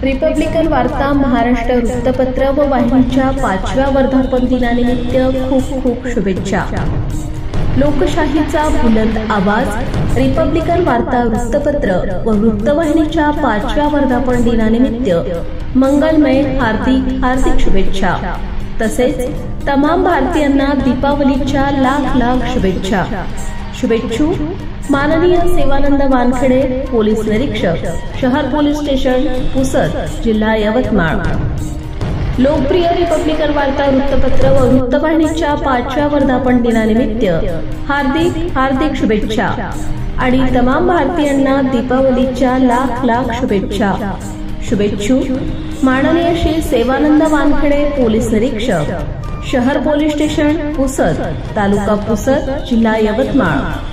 Republican वार्ता महाराष्ट्र वृत्तपत्र व वाहिनीच्या 5व्या वर्धापन दिनानिमित्त खूप खूप शुभेच्छा। लोकशाहीचा बुलंद आवाज रिपब्लिकन वार्ता वृत्तपत्र व वृत्तवाहिनीच्या 5व्या वर्धापन दिनानिमित्त मंगलमय हार्दिक शुभेच्छा। तसेच तमाम भारतीयांना दीपावलीच्या लाख लाख शुभेच्छा। शुभेच्छुक माननीय सेवानंद वानखेडे, पोलीस निरीक्षक, शहर पोलीस स्टेशन, पुसद, जिल्हा यवतमाळ। लोकप्रिय रिपब्लिकन वार्ता वृत्तपत्र व वृत्तवाहिनीच्या 5व्या वर्धापन दिनानिमित्त हार्दिक शुभेच्छा आणि तमाम भारतीयांना दीपावलीच्या लाख लाख शुभेच्छा। शुभेच्छुक माननीय श्री सेवानंद वानखेडे, पोलीस निरीक्षक, शहर पोलीस स्टेशन, पुसद, तालुका पुसद, जिल्हा यवतमाळ।